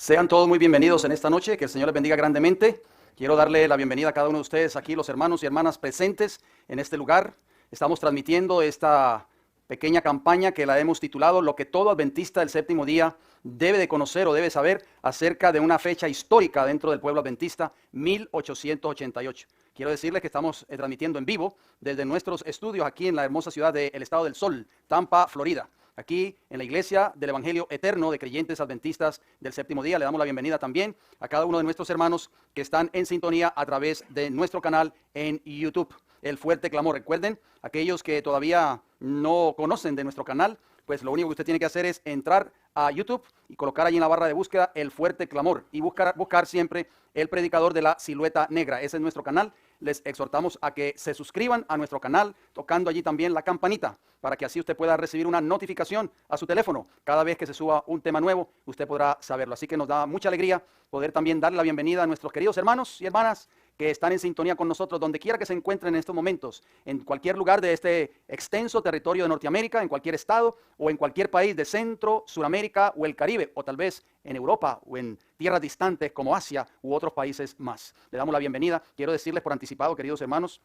Sean todos muy bienvenidos en esta noche, que el Señor les bendiga grandemente. Quiero darle la bienvenida a cada uno de ustedes aquí, los hermanos y hermanas presentes en este lugar. Estamos transmitiendo esta pequeña campaña que la hemos titulado Lo que todo adventista del séptimo día debe de conocer o debe saber acerca de una fecha histórica dentro del pueblo adventista, 1888. Quiero decirles que estamos transmitiendo en vivo desde nuestros estudios aquí en la hermosa ciudad del Estado del Sol, Tampa, Florida. Aquí en la Iglesia del Evangelio Eterno de Creyentes Adventistas del Séptimo Día. Le damos la bienvenida también a cada uno de nuestros hermanos que están en sintonía a través de nuestro canal en YouTube, El Fuerte Clamor. Recuerden, aquellos que todavía no conocen de nuestro canal, pues lo único que usted tiene que hacer es entrar a YouTube y colocar allí en la barra de búsqueda El Fuerte Clamor y buscar siempre el predicador de la silueta negra. Ese es nuestro canal. Les exhortamos a que se suscriban a nuestro canal tocando allí también la campanita para que así usted pueda recibir una notificación a su teléfono. Cada vez que se suba un tema nuevo, usted podrá saberlo. Así que nos da mucha alegría poder también darle la bienvenida a nuestros queridos hermanos y hermanas que están en sintonía con nosotros, donde quiera que se encuentren en estos momentos, en cualquier lugar de este extenso territorio de Norteamérica, en cualquier estado o en cualquier país de Centro, Suramérica o el Caribe, o tal vez en Europa o en tierras distantes como Asia u otros países más. Le damos la bienvenida. Quiero decirles por anticipado, queridos hermanos,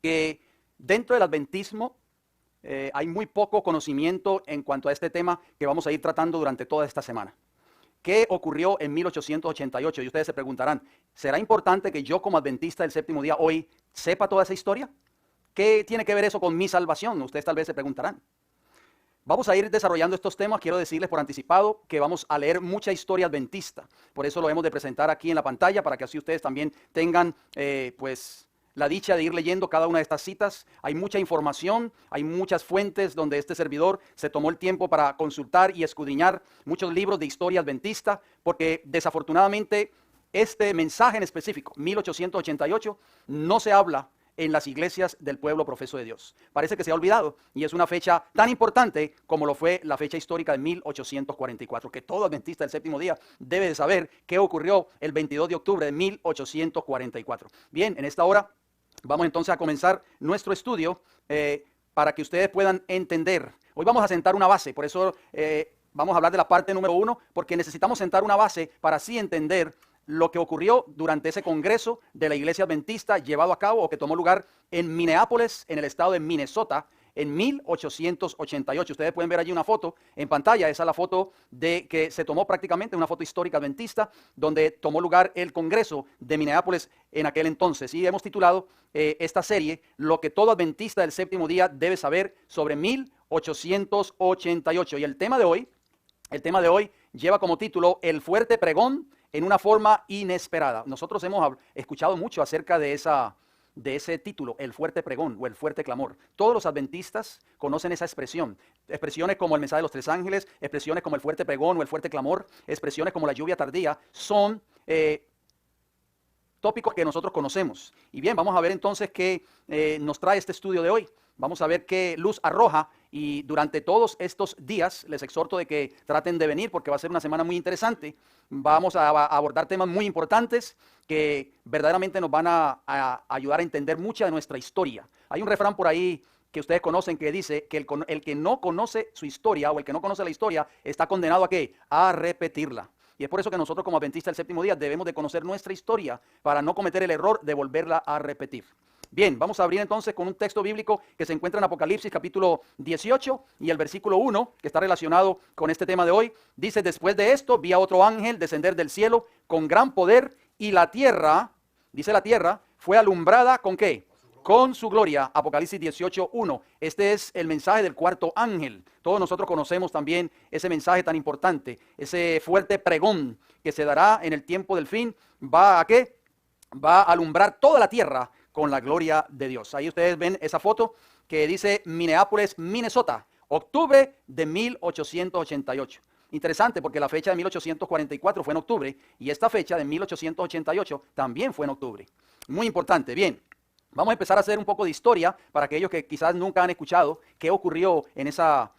que dentro del adventismo hay muy poco conocimiento en cuanto a este tema que vamos a ir tratando durante toda esta semana. ¿Qué ocurrió en 1888? Y ustedes se preguntarán, ¿será importante que yo como adventista del séptimo día hoy sepa toda esa historia? ¿Qué tiene que ver eso con mi salvación? Ustedes tal vez se preguntarán. Vamos a ir desarrollando estos temas. Quiero decirles por anticipado que vamos a leer mucha historia adventista. Por eso lo hemos de presentar aquí en la pantalla para que así ustedes también tengan la dicha de ir leyendo cada una de estas citas. Hay mucha información, hay muchas fuentes donde este servidor se tomó el tiempo para consultar y escudriñar muchos libros de historia adventista, porque desafortunadamente este mensaje en específico, 1888, no se habla en las iglesias del pueblo profeso de Dios. Parece que se ha olvidado y es una fecha tan importante como lo fue la fecha histórica de 1844, que todo adventista del séptimo día debe de saber qué ocurrió el 22 de octubre de 1844. Bien, en esta hora vamos entonces a comenzar nuestro estudio para que ustedes puedan entender. Hoy vamos a sentar una base, por eso vamos a hablar de la parte número 1, porque necesitamos sentar una base para así entender lo que ocurrió durante ese congreso de la Iglesia Adventista llevado a cabo o que tomó lugar en Minneapolis, en el estado de Minnesota, en 1888. Ustedes pueden ver allí una foto en pantalla. Esa es la foto de que se tomó prácticamente, una foto histórica adventista, donde tomó lugar el congreso de Minneapolis en aquel entonces. Y hemos titulado esta serie, Lo que todo adventista del séptimo día debe saber sobre 1888. Y el tema de hoy lleva como título El fuerte pregón en una forma inesperada. Nosotros hemos escuchado mucho acerca de ese título, el fuerte pregón o el fuerte clamor. Todos los adventistas conocen esa expresión. Expresiones como el mensaje de los tres ángeles, expresiones como el fuerte pregón o el fuerte clamor, expresiones como la lluvia tardía, son tópicos que nosotros conocemos. Y bien, vamos a ver entonces qué nos trae este estudio de hoy. Vamos a ver qué luz arroja y durante todos estos días les exhorto de que traten de venir porque va a ser una semana muy interesante. Vamos a abordar temas muy importantes que verdaderamente nos van a ayudar a entender mucha de nuestra historia. Hay un refrán por ahí que ustedes conocen que dice que el que no conoce su historia o el que no conoce la historia está condenado ¿a qué? A repetirla. Y es por eso que nosotros como adventistas del séptimo día debemos de conocer nuestra historia para no cometer el error de volverla a repetir. Bien, vamos a abrir entonces con un texto bíblico que se encuentra en Apocalipsis capítulo 18 y el versículo 1, que está relacionado con este tema de hoy. Dice, después de esto vi a otro ángel descender del cielo con gran poder y la tierra, dice la tierra, fue alumbrada ¿con qué? Con su gloria. Apocalipsis 18, 1. Este es el mensaje del cuarto ángel. Todos nosotros conocemos también ese mensaje tan importante, ese fuerte pregón que se dará en el tiempo del fin. ¿Va a qué? Va a alumbrar toda la tierra con la gloria de Dios. Ahí ustedes ven esa foto que dice Minneapolis, Minnesota, octubre de 1888. Interesante porque la fecha de 1844 fue en octubre y esta fecha de 1888 también fue en octubre. Muy importante. Bien, vamos a empezar a hacer un poco de historia para aquellos que quizás nunca han escuchado qué ocurrió en esa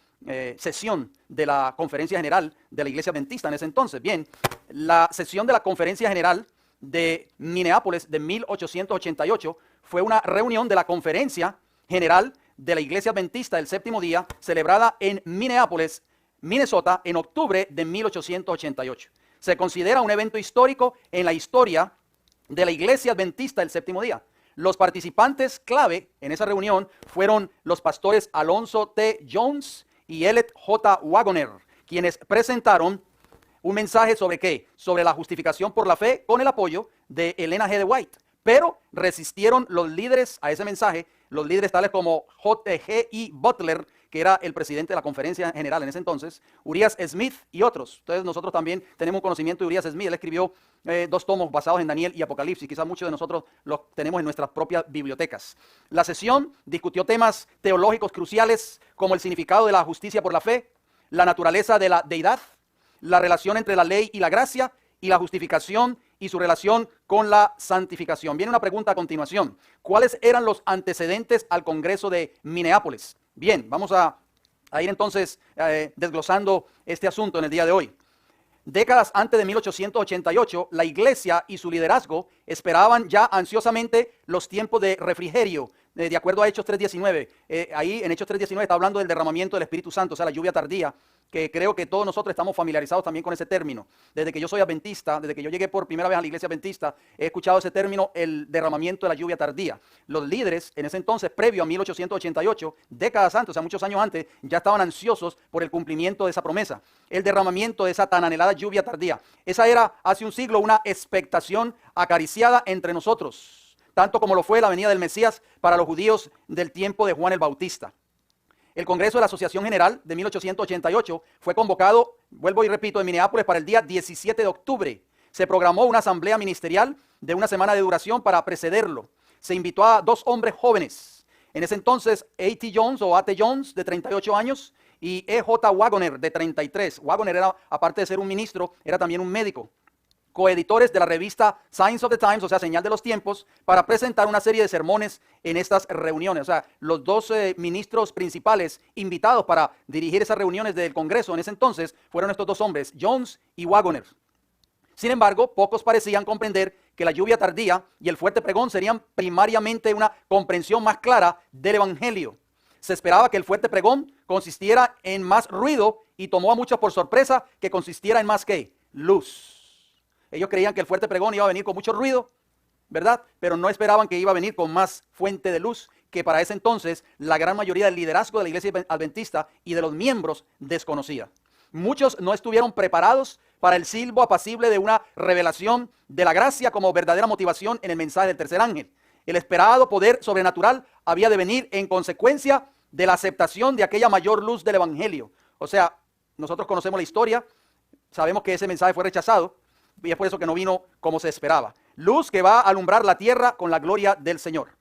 sesión de la Conferencia General de la Iglesia Adventista en ese entonces. Bien, la sesión de la Conferencia General de Minneapolis de 1888 fue una reunión de la Conferencia General de la Iglesia Adventista del Séptimo Día celebrada en Minneapolis, Minnesota en octubre de 1888. Se considera un evento histórico en la historia de la Iglesia Adventista del Séptimo Día. Los participantes clave en esa reunión fueron los pastores Alonzo T. Jones y Elliot J. Wagoner, quienes presentaron un mensaje sobre ¿qué? Sobre la justificación por la fe con el apoyo de Elena G. de White. Pero resistieron los líderes a ese mensaje, los líderes tales como G.I. Butler, que era el presidente de la conferencia general en ese entonces, Urias Smith y otros. Entonces nosotros también tenemos un conocimiento de Urias Smith. Él escribió 2 tomos basados en Daniel y Apocalipsis. Quizás muchos de nosotros los tenemos en nuestras propias bibliotecas. La sesión discutió temas teológicos cruciales como el significado de la justicia por la fe, la naturaleza de la deidad, la relación entre la ley y la gracia y la justificación y su relación con la santificación. Viene una pregunta a continuación. ¿Cuáles eran los antecedentes al Congreso de Minneapolis? Bien, vamos a ir entonces desglosando este asunto en el día de hoy. Décadas antes de 1888, la iglesia y su liderazgo esperaban ya ansiosamente los tiempos de refrigerio, de acuerdo a Hechos 3.19. Ahí en Hechos 3.19 está hablando del derramamiento del Espíritu Santo, o sea, la lluvia tardía, que creo que todos nosotros estamos familiarizados también con ese término. Desde que yo soy adventista, desde que yo llegué por primera vez a la iglesia adventista, he escuchado ese término, el derramamiento de la lluvia tardía. Los líderes en ese entonces, previo a 1888, décadas antes, o sea, muchos años antes, ya estaban ansiosos por el cumplimiento de esa promesa. El derramamiento de esa tan anhelada lluvia tardía. Esa era hace un siglo una expectación acariciada entre nosotros, tanto como lo fue la venida del Mesías para los judíos del tiempo de Juan el Bautista. El Congreso de la Asociación General de 1888 fue convocado, vuelvo y repito, en Minneapolis para el día 17 de octubre. Se programó una asamblea ministerial de una semana de duración para precederlo. Se invitó a 2 hombres jóvenes. En ese entonces, A.T. Jones o A.T. Jones, de 38 años, y E.J. Wagoner, de 33. Wagoner era, aparte de ser un ministro, era también un médico. Coeditores de la revista Signs of the Times, o sea, Señal de los Tiempos, para presentar una serie de sermones en estas reuniones. O sea, los 2 ministros principales invitados para dirigir esas reuniones del Congreso en ese entonces fueron estos 2 hombres, Jones y Wagoner. Sin embargo, pocos parecían comprender que la lluvia tardía y el fuerte pregón serían primariamente una comprensión más clara del Evangelio. Se esperaba que el fuerte pregón consistiera en más ruido y tomó a muchos por sorpresa que consistiera en más ¿qué? Luz. Ellos creían que el fuerte pregón iba a venir con mucho ruido, ¿verdad? Pero no esperaban que iba a venir con más fuente de luz, que para ese entonces la gran mayoría del liderazgo de la iglesia adventista y de los miembros desconocía. Muchos no estuvieron preparados para el silbo apacible de una revelación de la gracia como verdadera motivación en el mensaje del tercer ángel. El esperado poder sobrenatural había de venir en consecuencia de la aceptación de aquella mayor luz del evangelio. O sea, nosotros conocemos la historia, sabemos que ese mensaje fue rechazado, y es por eso que no vino como se esperaba. Luz que va a alumbrar la tierra con la gloria del Señor.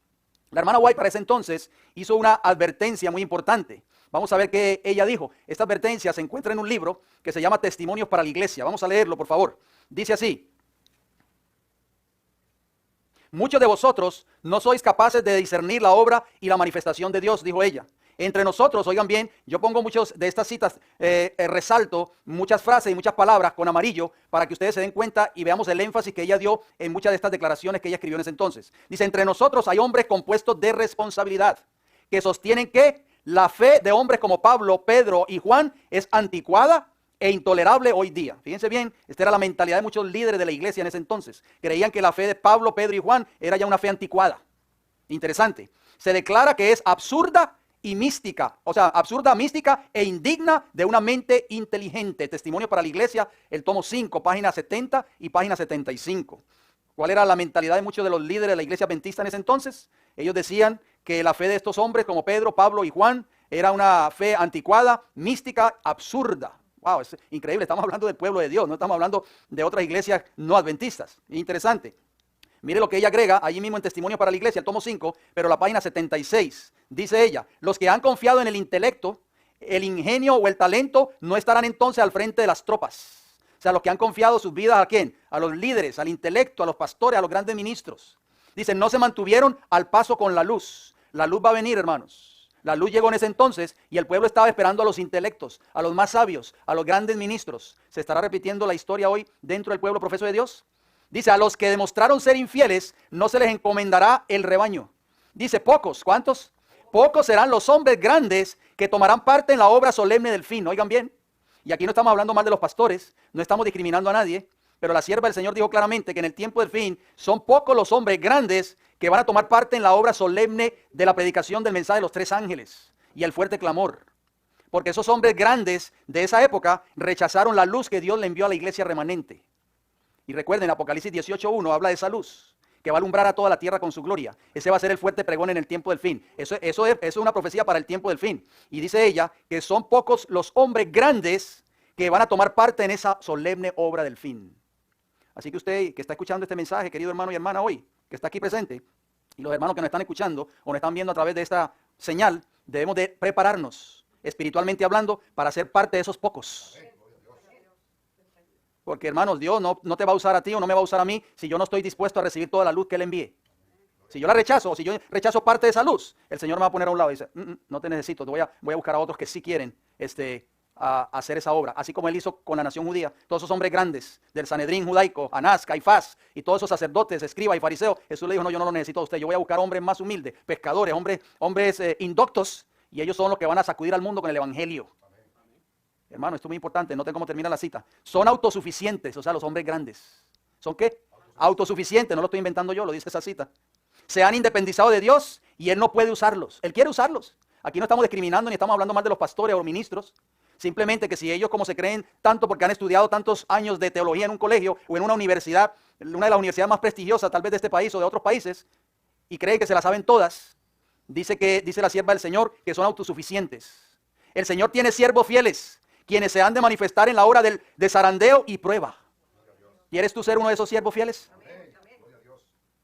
La hermana White para ese entonces hizo una advertencia muy importante. Vamos a ver qué ella dijo. Esta advertencia se encuentra en un libro que se llama Testimonios para la Iglesia. Vamos a leerlo, por favor. Dice así: muchos de vosotros no sois capaces de discernir la obra y la manifestación de Dios, dijo ella. Entre nosotros, oigan bien, yo pongo muchas de estas citas, resalto muchas frases y muchas palabras con amarillo para que ustedes se den cuenta y veamos el énfasis que ella dio en muchas de estas declaraciones que ella escribió en ese entonces. Dice, entre nosotros hay hombres compuestos de responsabilidad que sostienen que la fe de hombres como Pablo, Pedro y Juan es anticuada e intolerable hoy día. Fíjense bien, esta era la mentalidad de muchos líderes de la iglesia en ese entonces. Creían que la fe de Pablo, Pedro y Juan era ya una fe anticuada. Interesante. Se declara que es absurda y mística, o sea, absurda, mística e indigna de una mente inteligente. Testimonio para la Iglesia, el tomo 5, página 70 y página 75. ¿Cuál era la mentalidad de muchos de los líderes de la Iglesia adventista en ese entonces? Ellos decían que la fe de estos hombres como Pedro, Pablo y Juan era una fe anticuada, mística, absurda. Wow, es increíble, estamos hablando del pueblo de Dios, no estamos hablando de otras iglesias no adventistas. Interesante. Mire lo que ella agrega allí mismo en Testimonio para la Iglesia, el tomo 5, pero la página 76. Dice ella, los que han confiado en el intelecto, el ingenio o el talento no estarán entonces al frente de las tropas. O sea, los que han confiado sus vidas ¿a quién? A los líderes, al intelecto, a los pastores, a los grandes ministros. Dicen, no se mantuvieron al paso con la luz. La luz va a venir, hermanos. La luz llegó en ese entonces y el pueblo estaba esperando a los intelectos, a los más sabios, a los grandes ministros. ¿Se estará repitiendo la historia hoy dentro del pueblo profeso de Dios? Dice, a los que demostraron ser infieles, no se les encomendará el rebaño. Dice, pocos, ¿cuántos? Pocos serán los hombres grandes que tomarán parte en la obra solemne del fin. Oigan bien. Y aquí no estamos hablando mal de los pastores, no estamos discriminando a nadie, pero la sierva del Señor dijo claramente que en el tiempo del fin son pocos los hombres grandes que van a tomar parte en la obra solemne de la predicación del mensaje de los 3 ángeles y el fuerte clamor. Porque esos hombres grandes de esa época rechazaron la luz que Dios le envió a la iglesia remanente. Y recuerden, Apocalipsis 18:1 habla de esa luz que va a alumbrar a toda la tierra con su gloria. Ese va a ser el fuerte pregón en el tiempo del fin. Eso es una profecía para el tiempo del fin. Y dice ella que son pocos los hombres grandes que van a tomar parte en esa solemne obra del fin. Así que usted que está escuchando este mensaje, querido hermano y hermana hoy, que está aquí presente, y los hermanos que nos están escuchando o nos están viendo a través de esta señal, debemos de prepararnos, espiritualmente hablando, para ser parte de esos pocos. Porque hermanos, Dios no te va a usar a ti o no me va a usar a mí si yo no estoy dispuesto a recibir toda la luz que Él envíe. Si yo la rechazo o si yo rechazo parte de esa luz, el Señor me va a poner a un lado y dice, no te necesito, voy a buscar a otros que sí quieren a hacer esa obra. Así como Él hizo con la nación judía, todos esos hombres grandes del Sanedrín judaico, Anás, Caifás y todos esos sacerdotes, escribas y fariseos, Jesús le dijo, no, yo no lo necesito a usted, yo voy a buscar hombres más humildes, pescadores, hombres indoctos, y ellos son los que van a sacudir al mundo con el evangelio. Hermano, esto es muy importante, noten cómo termina la cita. Son autosuficientes, o sea, los hombres grandes. ¿Son qué? Autosuficientes, no lo estoy inventando yo, lo dice esa cita. Se han independizado de Dios y Él no puede usarlos. Él quiere usarlos. Aquí no estamos discriminando ni estamos hablando mal de los pastores o ministros. Simplemente que si ellos como se creen tanto porque han estudiado tantos años de teología en un colegio o en una universidad, una de las universidades más prestigiosas tal vez de este país o de otros países, y creen que se la saben todas, dice la sierva del Señor que son autosuficientes. El Señor tiene siervos fieles, quienes se han de manifestar en la hora del zarandeo y prueba. ¿Quieres tú ser uno de esos siervos fieles?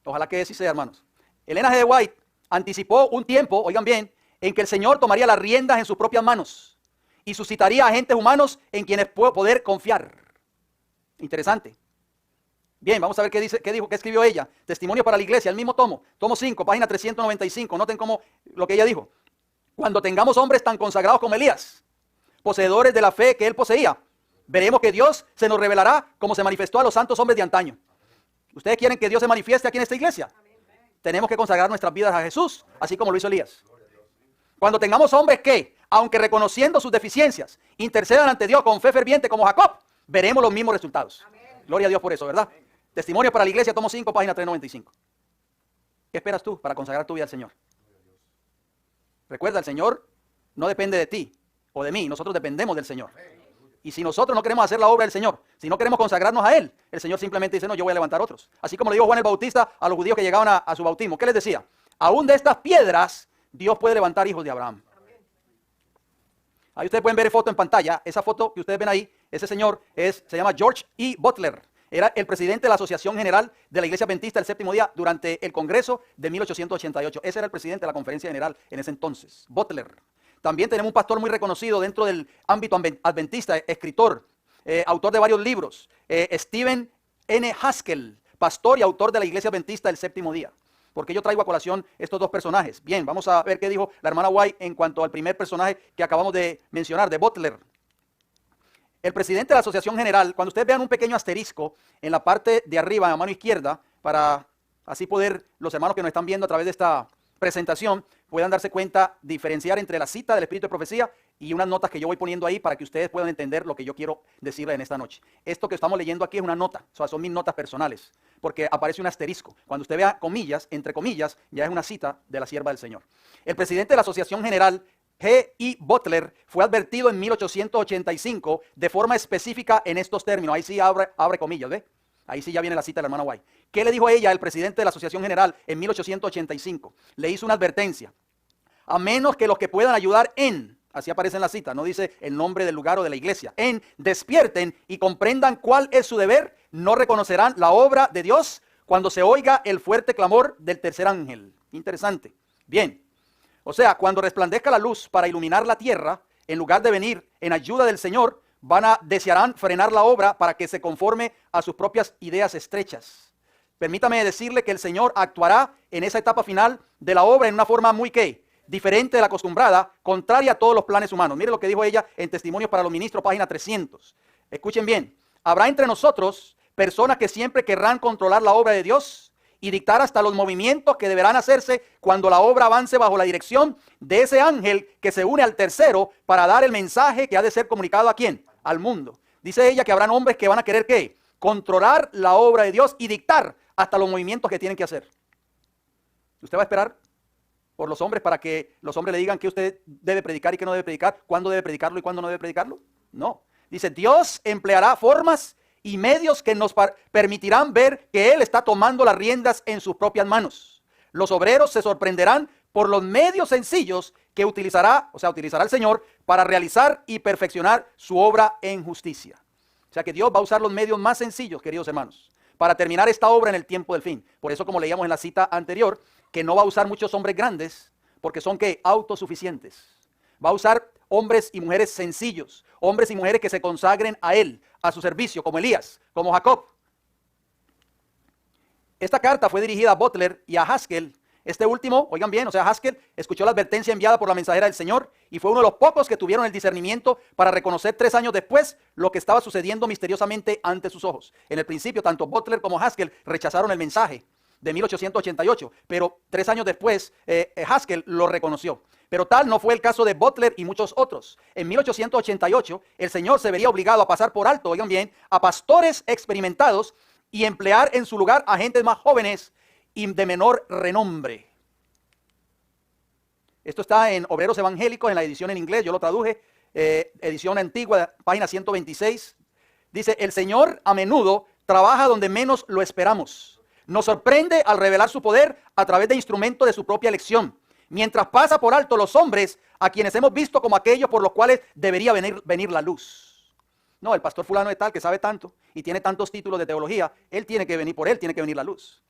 Ojalá que sí sea, hermanos. Elena G. White anticipó un tiempo, oigan bien, en que el Señor tomaría las riendas en sus propias manos y suscitaría agentes humanos en quienes puede poder confiar. Interesante. Bien, vamos a ver qué escribió ella. Testimonio para la iglesia, el mismo tomo 5, página 395. Noten cómo lo que ella dijo. Cuando tengamos hombres tan consagrados como Elías, poseedores de la fe que él poseía, veremos que Dios se nos revelará como se manifestó a los santos hombres de antaño. ¿Ustedes quieren que Dios se manifieste aquí en esta iglesia? Tenemos que consagrar nuestras vidas a Jesús, así como lo hizo Elías. Cuando tengamos hombres que, aunque reconociendo sus deficiencias, intercedan ante Dios con fe ferviente como Jacob, veremos los mismos resultados. Gloria a Dios por eso, ¿verdad? Testimonio para la iglesia, tomo 5, página 395. ¿Qué esperas tú para consagrar tu vida al Señor? Recuerda, el Señor no depende de ti o de mí, nosotros dependemos del Señor. Y si nosotros no queremos hacer la obra del Señor, si no queremos consagrarnos a Él, el Señor simplemente dice, no, yo voy a levantar otros. Así como le dijo Juan el Bautista a los judíos que llegaban a su bautismo. ¿Qué les decía? Aún de estas piedras, Dios puede levantar hijos de Abraham. Ahí ustedes pueden ver foto en pantalla. Esa foto que ustedes ven ahí, ese señor se llama George E. Butler. Era el presidente de la Asociación General de la Iglesia Adventista del Séptimo Día durante el Congreso de 1888. Ese era el presidente de la Conferencia General en ese entonces, Butler. También tenemos un pastor muy reconocido dentro del ámbito adventista, escritor, autor de varios libros, Stephen N. Haskell, pastor y autor de la Iglesia Adventista del Séptimo Día. ¿Por qué yo traigo a colación estos dos personajes? Bien, vamos a ver qué dijo la hermana White en cuanto al primer personaje que acabamos de mencionar, de Butler. El presidente de la Asociación General, cuando ustedes vean un pequeño asterisco en la parte de arriba, en la mano izquierda, para así poder, los hermanos que nos están viendo a través de esta presentación, puedan darse cuenta, diferenciar entre la cita del Espíritu de Profecía y unas notas que yo voy poniendo ahí para que ustedes puedan entender lo que yo quiero decirles en esta noche. Esto que estamos leyendo aquí es una nota, o sea, son mis notas personales, porque aparece un asterisco. Cuando usted vea comillas, entre comillas, ya es una cita de la sierva del Señor. El presidente de la Asociación General, G. E. Butler, fue advertido en 1885 de forma específica en estos términos. Ahí sí abre comillas, ¿ve? Ahí sí ya viene la cita de la hermana White. ¿Qué le dijo ella, el presidente de la Asociación General, en 1885? Le hizo una advertencia. A menos que los que puedan ayudar así aparece en la cita, no dice el nombre del lugar o de la iglesia, despierten y comprendan cuál es su deber, no reconocerán la obra de Dios cuando se oiga el fuerte clamor del tercer ángel. Interesante. Bien. O sea, cuando resplandezca la luz para iluminar la tierra, en lugar de venir en ayuda del Señor, desearán frenar la obra para que se conforme a sus propias ideas estrechas. Permítame decirle que el Señor actuará en esa etapa final de la obra en una forma muy diferente de la acostumbrada, contraria a todos los planes humanos. Mire lo que dijo ella en Testimonios para los Ministros, página 300. Escuchen bien. Habrá entre nosotros personas que siempre querrán controlar la obra de Dios y dictar hasta los movimientos que deberán hacerse cuando la obra avance bajo la dirección de ese ángel que se une al tercero para dar el mensaje que ha de ser comunicado ¿a quién? al mundo. Dice ella que habrán hombres que van a querer, ¿qué? Controlar la obra de Dios y dictar hasta los movimientos que tienen que hacer. ¿Usted va a esperar por los hombres para que los hombres le digan qué usted debe predicar y qué no debe predicar, cuándo debe predicarlo y cuándo no debe predicarlo? No. Dice, Dios empleará formas y medios que nos permitirán ver que Él está tomando las riendas en sus propias manos. Los obreros se sorprenderán por los medios sencillos que utilizará el Señor para realizar y perfeccionar su obra en justicia. O sea que Dios va a usar los medios más sencillos, queridos hermanos, para terminar esta obra en el tiempo del fin. Por eso, como leíamos en la cita anterior, que no va a usar muchos hombres grandes, porque son ¿qué? Autosuficientes. Va a usar hombres y mujeres sencillos, hombres y mujeres que se consagren a Él, a su servicio, como Elías, como Jacob. Esta carta fue dirigida a Butler y a Haskell. Este último, oigan bien, Haskell escuchó la advertencia enviada por la mensajera del Señor y fue uno de los pocos que tuvieron el discernimiento para reconocer 3 años después lo que estaba sucediendo misteriosamente ante sus ojos. En el principio, tanto Butler como Haskell rechazaron el mensaje de 1888, pero 3 años después Haskell lo reconoció. Pero tal no fue el caso de Butler y muchos otros. En 1888, el Señor se vería obligado a pasar por alto, oigan bien, a pastores experimentados y emplear en su lugar a gentes más jóvenes y de menor renombre. Esto está en Obreros Evangélicos, en la edición en inglés, yo lo traduje, edición antigua, página 126. Dice, el Señor a menudo trabaja donde menos lo esperamos. Nos sorprende al revelar su poder a través de instrumentos de su propia elección, mientras pasa por alto los hombres a quienes hemos visto como aquellos por los cuales debería venir la luz. No, el pastor fulano de tal que sabe tanto y tiene tantos títulos de teología, él tiene que venir, por él tiene que venir la luz.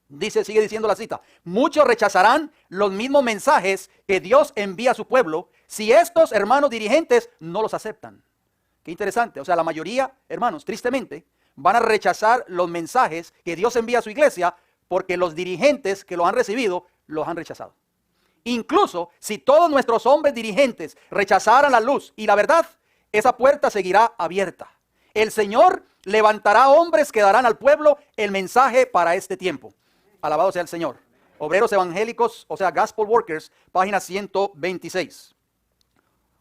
Dice, sigue diciendo la cita, muchos rechazarán los mismos mensajes que Dios envía a su pueblo si estos hermanos dirigentes no los aceptan. Qué interesante, la mayoría, hermanos, tristemente, van a rechazar los mensajes que Dios envía a su iglesia porque los dirigentes que los han recibido los han rechazado. Incluso si todos nuestros hombres dirigentes rechazaran la luz y la verdad, esa puerta seguirá abierta. El Señor levantará hombres que darán al pueblo el mensaje para este tiempo. Alabado sea el Señor. Obreros Evangélicos, Gospel Workers, página 126.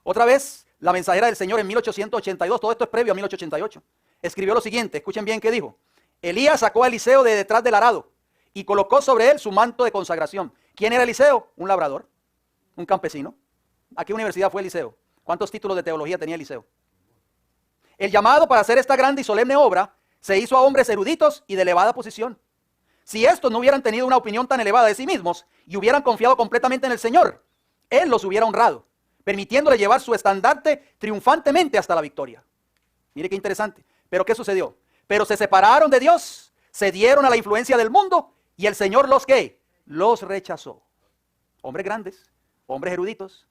Otra vez, la mensajera del Señor en 1882, todo esto es previo a 1888, escribió lo siguiente, escuchen bien qué dijo. Elías sacó a Eliseo de detrás del arado y colocó sobre él su manto de consagración. ¿Quién era Eliseo? Un labrador, un campesino. ¿A qué universidad fue Eliseo? ¿Cuántos títulos de teología tenía Eliseo? El llamado para hacer esta grande y solemne obra se hizo a hombres eruditos y de elevada posición. Si estos no hubieran tenido una opinión tan elevada de sí mismos y hubieran confiado completamente en el Señor, Él los hubiera honrado, permitiéndole llevar su estandarte triunfantemente hasta la victoria. Mire qué interesante. ¿Pero qué sucedió? Pero se separaron de Dios, se dieron a la influencia del mundo y el Señor los rechazó. Hombres grandes, hombres eruditos.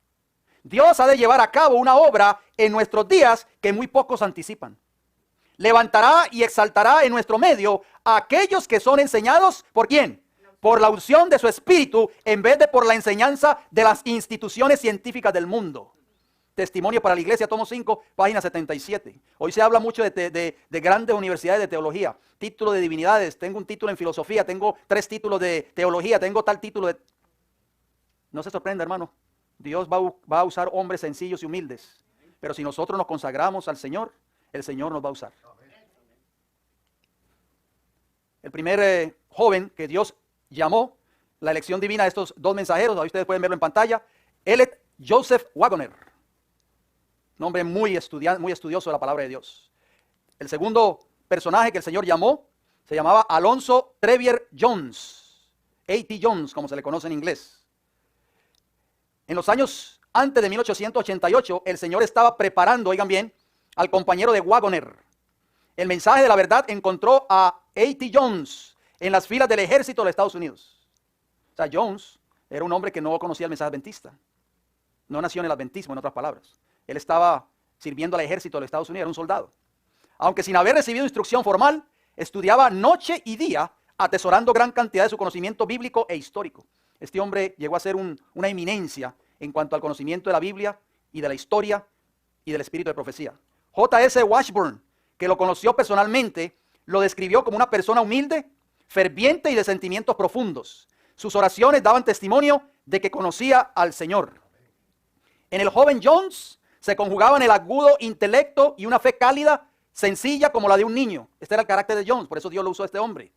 Dios ha de llevar a cabo una obra en nuestros días que muy pocos anticipan. Levantará y exaltará en nuestro medio a aquellos que son enseñados, ¿por quién? Por la unción de su espíritu, en vez de por la enseñanza de las instituciones científicas del mundo. Testimonio para la Iglesia, tomo 5, página 77. Hoy se habla mucho de grandes universidades de teología, título de divinidades, tengo un título en filosofía, tengo 3 títulos de teología, tengo tal título de... No se sorprenda, hermano, Dios va a usar hombres sencillos y humildes, pero si nosotros nos consagramos al Señor, el Señor nos va a usar. El primer joven que Dios llamó, la elección divina de estos 2 mensajeros, ahí ustedes pueden verlo en pantalla, Elliot Joseph Wagoner. Un hombre muy estudioso de la palabra de Dios. El segundo personaje que el Señor llamó, se llamaba Alonzo Trevier Jones. A.T. Jones, como se le conoce en inglés. En los años antes de 1888, el Señor estaba preparando, oigan bien, al compañero de Wagoner. El mensaje de la verdad encontró a A.T. Jones en las filas del ejército de los Estados Unidos. Jones era un hombre que no conocía el mensaje adventista. No nació en el adventismo, en otras palabras. Él estaba sirviendo al ejército de los Estados Unidos, era un soldado. Aunque sin haber recibido instrucción formal, estudiaba noche y día, atesorando gran cantidad de su conocimiento bíblico e histórico. Este hombre llegó a ser una eminencia en cuanto al conocimiento de la Biblia y de la historia y del espíritu de profecía. J.S. Washburn, que lo conoció personalmente, lo describió como una persona humilde, ferviente y de sentimientos profundos. Sus oraciones daban testimonio de que conocía al Señor. En el joven Jones Se conjugaban el agudo intelecto y una fe cálida, sencilla como la de un niño. Este era el carácter de Jones, por eso Dios lo usó a este hombre.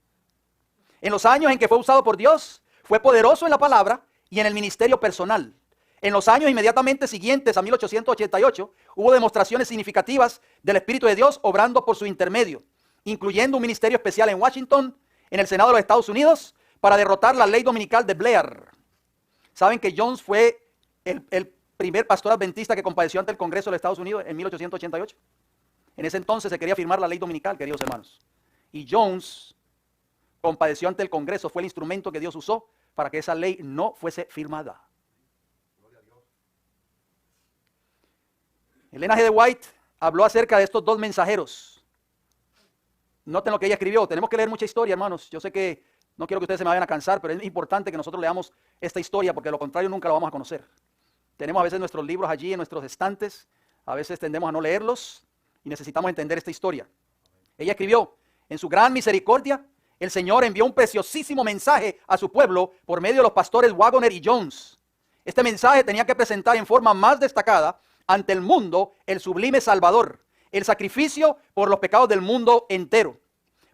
En los años en que fue usado por Dios, fue poderoso en la palabra y en el ministerio personal. En los años inmediatamente siguientes a 1888, hubo demostraciones significativas del Espíritu de Dios obrando por su intermedio, incluyendo un ministerio especial en Washington, en el Senado de los Estados Unidos, para derrotar la ley dominical de Blair. ¿Saben que Jones fue el primer pastor adventista que compadeció ante el Congreso de los Estados Unidos en 1888? En ese entonces se quería firmar la ley dominical, queridos hermanos. Y Jones compadeció ante el Congreso, fue el instrumento que Dios usó para que esa ley no fuese firmada. Elena G. de White habló acerca de estos dos mensajeros. Noten lo que ella escribió. Tenemos que leer mucha historia, hermanos. Yo sé que no quiero que ustedes se me vayan a cansar, pero es importante que nosotros leamos esta historia, porque de lo contrario nunca lo vamos a conocer. Tenemos a veces nuestros libros allí en nuestros estantes, a veces tendemos a no leerlos y necesitamos entender esta historia. Ella escribió: en su gran misericordia, el Señor envió un preciosísimo mensaje a su pueblo por medio de los pastores Wagoner y Jones. Este mensaje tenía que presentar en forma más destacada ante el mundo el sublime Salvador, el sacrificio por los pecados del mundo entero.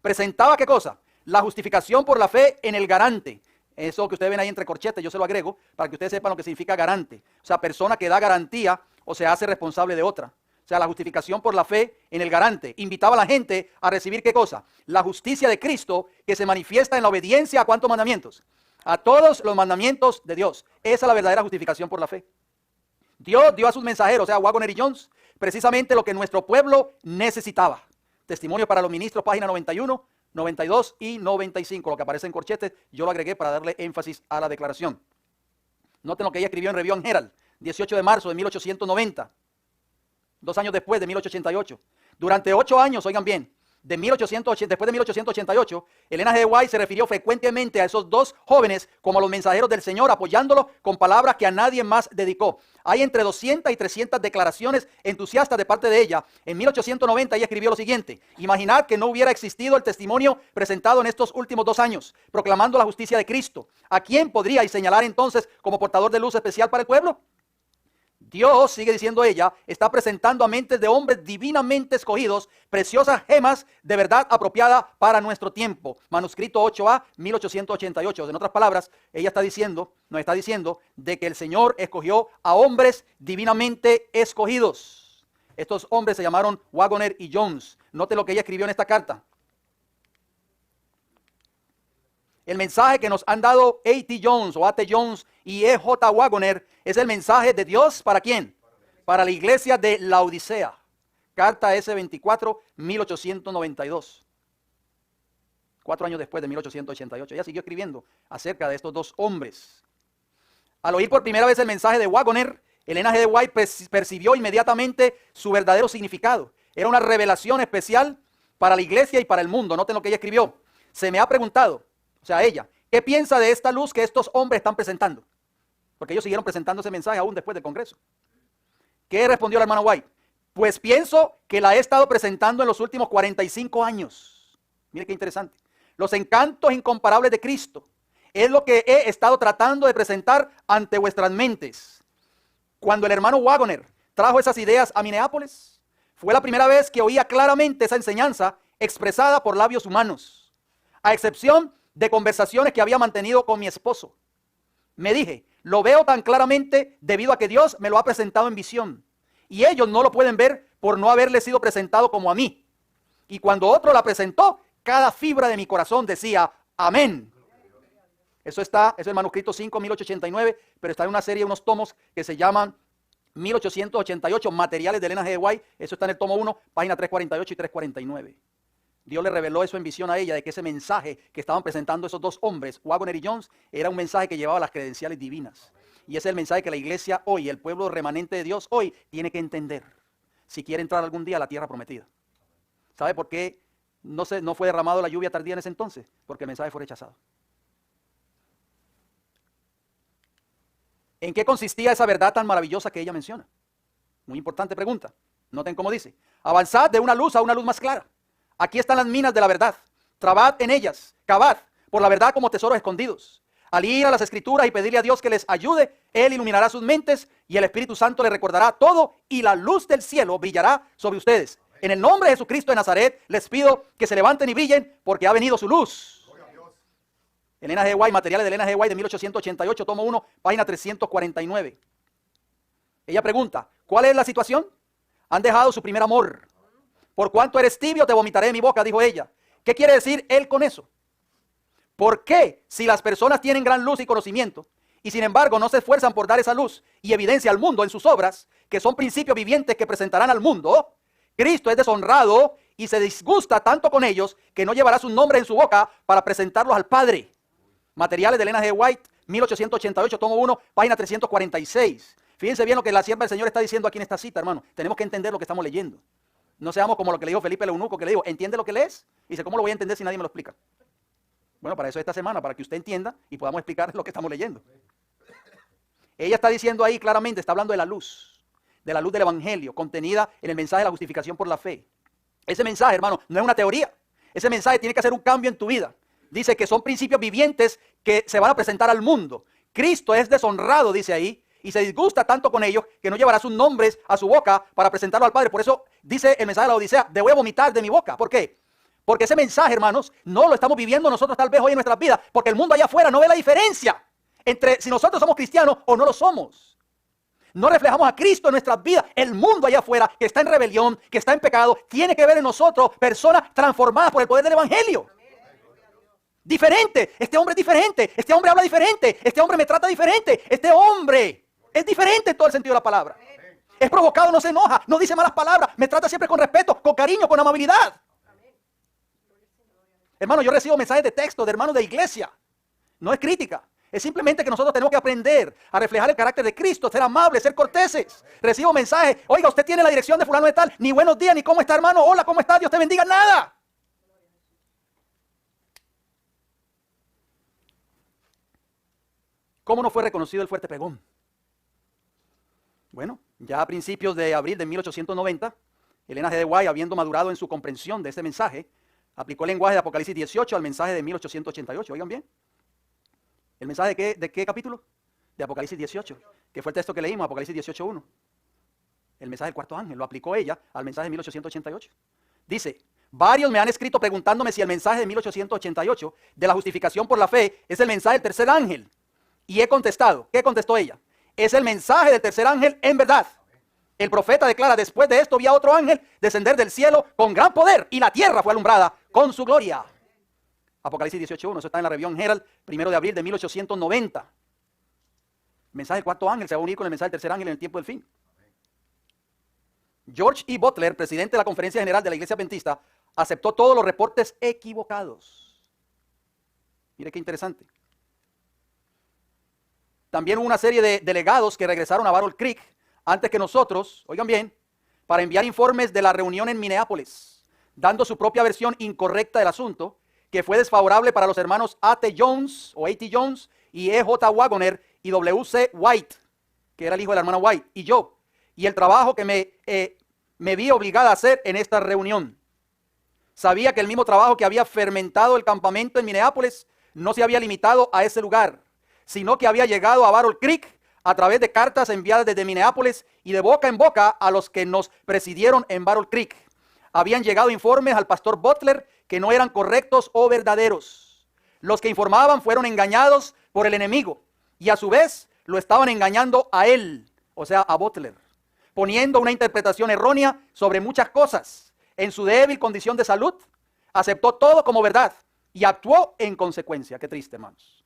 Presentaba, ¿qué cosa? La justificación por la fe en el garante. Eso que ustedes ven ahí entre corchetes, yo se lo agrego para que ustedes sepan lo que significa garante. O sea, persona que da garantía o se hace responsable de otra. O sea, la justificación por la fe en el garante. Invitaba a la gente a recibir, ¿qué cosa? La justicia de Cristo, que se manifiesta en la obediencia a ¿cuántos mandamientos? A todos los mandamientos de Dios. Esa es la verdadera justificación por la fe. Dios dio a sus mensajeros, o sea, Wagoner y Jones, precisamente lo que nuestro pueblo necesitaba. Testimonio para los ministros, página 91, 92 y 95, lo que aparece en corchetes, yo lo agregué para darle énfasis a la declaración. Noten lo que ella escribió en Review and Herald, 18 de marzo de 1890, 2 años después de 1888. Durante 8 años, oigan bien, después de 1888, Elena G. de White se refirió frecuentemente a esos dos jóvenes como a los mensajeros del Señor, apoyándolos con palabras que a nadie más dedicó. Hay entre 200 y 300 declaraciones entusiastas de parte de ella. En 1890 ella escribió lo siguiente: imaginad que no hubiera existido el testimonio presentado en estos últimos 2 años, proclamando la justicia de Cristo. ¿A quién podríais señalar entonces como portador de luz especial para el pueblo? Dios, sigue diciendo ella, está presentando a mentes de hombres divinamente escogidos preciosas gemas de verdad apropiada para nuestro tiempo. Manuscrito 8A, 1888. En otras palabras, ella nos está diciendo de que el Señor escogió a hombres divinamente escogidos. Estos hombres se llamaron Wagoner y Jones. Note lo que ella escribió en esta carta. El mensaje que nos han dado A.T. Jones o A.T. Jones y E.J. Wagoner es el mensaje de Dios, ¿para quién? Para la iglesia de Laodicea. Carta S24, 1892. 4 años después de 1888. Ella siguió escribiendo acerca de estos dos hombres. Al oír por primera vez el mensaje de Wagoner, Elena G. de White percibió inmediatamente su verdadero significado. Era una revelación especial para la iglesia y para el mundo. Noten lo que ella escribió. Se me ha preguntado, o sea, ella, ¿qué piensa de esta luz que estos hombres están presentando? Porque ellos siguieron presentando ese mensaje aún después del Congreso. ¿Qué respondió la hermana White? Pues pienso que la he estado presentando en los últimos 45 años. Mire qué interesante. Los encantos incomparables de Cristo es lo que he estado tratando de presentar ante vuestras mentes. Cuando el hermano Wagoner trajo esas ideas a Minneapolis, fue la primera vez que oía claramente esa enseñanza expresada por labios humanos, a excepción de conversaciones que había mantenido con mi esposo. Me dije, lo veo tan claramente debido a que Dios me lo ha presentado en visión. Y ellos no lo pueden ver por no haberle sido presentado como a mí. Y cuando otro la presentó, cada fibra de mi corazón decía, amén. Eso es el manuscrito 5, 1889, pero está en una serie de unos tomos que se llaman 1888, materiales de Elena G. de White. Eso está en el tomo 1, página 348 y 349. Dios le reveló eso en visión a ella, de que ese mensaje que estaban presentando esos dos hombres, Wagoner y Jones, era un mensaje que llevaba las credenciales divinas. Y ese es el mensaje que la iglesia hoy, el pueblo remanente de Dios hoy, tiene que entender si quiere entrar algún día a la tierra prometida. ¿Sabe por qué no fue derramado la lluvia tardía en ese entonces? Porque el mensaje fue rechazado. ¿En qué consistía esa verdad tan maravillosa que ella menciona? Muy importante pregunta. Noten cómo dice: avanzad de una luz a una luz más clara. Aquí están las minas de la verdad. Trabad en ellas, cavad por la verdad como tesoros escondidos. Al ir a las Escrituras y pedirle a Dios que les ayude, Él iluminará sus mentes y el Espíritu Santo les recordará todo y la luz del cielo brillará sobre ustedes. En el nombre de Jesucristo de Nazaret, les pido que se levanten y brillen porque ha venido su luz. Elena G. White, materiales de Elena G. White de 1888, tomo 1, página 349. Ella pregunta, ¿cuál es la situación? Han dejado su primer amor. Por cuanto eres tibio, te vomitaré de mi boca, dijo ella. ¿Qué quiere decir él con eso? ¿Por qué, si las personas tienen gran luz y conocimiento, y sin embargo no se esfuerzan por dar esa luz y evidencia al mundo en sus obras, que son principios vivientes que presentarán al mundo, Cristo es deshonrado y se disgusta tanto con ellos que no llevará sus nombres en su boca para presentarlos al Padre? Materiales de Elena G. White, 1888, tomo 1, página 346. Fíjense bien lo que la sierva del Señor está diciendo aquí en esta cita, hermano. Tenemos que entender lo que estamos leyendo. No seamos como lo que le dijo Felipe el eunuco, que le dijo, ¿entiende lo que lees? Y dice, ¿cómo lo voy a entender si nadie me lo explica? Bueno, para eso esta semana, para que usted entienda y podamos explicar lo que estamos leyendo. Ella está diciendo ahí claramente, está hablando de la luz del Evangelio, contenida en el mensaje de la justificación por la fe. Ese mensaje, hermano, no es una teoría. Ese mensaje tiene que hacer un cambio en tu vida. Dice que son principios vivientes que se van a presentar al mundo. Cristo es deshonrado, dice ahí, y se disgusta tanto con ellos que no llevará sus nombres a su boca para presentarlo al Padre. Por eso dice el mensaje de la Odisea, te voy a vomitar de mi boca. ¿Por qué? Porque ese mensaje, hermanos, no lo estamos viviendo nosotros tal vez hoy en nuestras vidas, porque el mundo allá afuera no ve la diferencia entre si nosotros somos cristianos o no lo somos. No reflejamos a Cristo en nuestras vidas. El mundo allá afuera, que está en rebelión, que está en pecado, tiene que ver en nosotros personas transformadas por el poder del Evangelio. Diferente, este hombre es diferente, este hombre habla diferente, este hombre me trata diferente, este hombre es diferente en todo el sentido de la palabra. Es provocado, no se enoja, no dice malas palabras, me trata siempre con respeto, con cariño, con amabilidad. Hermano, yo recibo mensajes de texto de hermanos de iglesia. No es crítica. Es simplemente que nosotros tenemos que aprender a reflejar el carácter de Cristo, ser amables, ser corteses. Recibo mensajes, oiga, usted tiene la dirección de fulano de tal, ni buenos días, ni cómo está, hermano, hola, ¿cómo está? Dios te bendiga, nada. ¿Cómo no fue reconocido el fuerte pregón? Bueno, ya a principios de abril de 1890, Elena G. White, habiendo madurado en su comprensión de este mensaje, aplicó el lenguaje de Apocalipsis 18 al mensaje de 1888. Oigan bien. ¿El mensaje de qué capítulo? De Apocalipsis 18, que fue el texto que leímos, Apocalipsis 18:1. El mensaje del cuarto ángel, lo aplicó ella al mensaje de 1888. Dice, varios me han escrito preguntándome si el mensaje de 1888 de la justificación por la fe es el mensaje del tercer ángel. Y he contestado, ¿qué contestó ella? Es el mensaje del tercer ángel en verdad. El profeta declara, después de esto vi a otro ángel descender del cielo con gran poder y la tierra fue alumbrada con su gloria. Apocalipsis 18:1, eso está en la Review Herald, 1 de abril de 1890. El mensaje del cuarto ángel se va a unir con el mensaje del tercer ángel en el tiempo del fin. George E. Butler, presidente de la Conferencia General de la Iglesia Adventista, aceptó todos los reportes equivocados. Mire qué interesante. También hubo una serie de delegados que regresaron a Battle Creek antes que nosotros, oigan bien, para enviar informes de la reunión en Minneapolis, dando su propia versión incorrecta del asunto, que fue desfavorable para los hermanos A.T. Jones o A.T. Jones y E.J. Wagoner y W.C. White, que era el hijo de la hermana White, y yo, y el trabajo que me vi obligada a hacer en esta reunión. Sabía que el mismo trabajo que había fermentado el campamento en Minneapolis no se había limitado a ese lugar, sino que había llegado a Battle Creek a través de cartas enviadas desde Minneapolis y de boca en boca a los que nos presidieron en Battle Creek. Habían llegado informes al pastor Butler que no eran correctos o verdaderos. Los que informaban fueron engañados por el enemigo y a su vez lo estaban engañando a él, o sea, a Butler, poniendo una interpretación errónea sobre muchas cosas. En su débil condición de salud, aceptó todo como verdad y actuó en consecuencia. Qué triste, hermanos.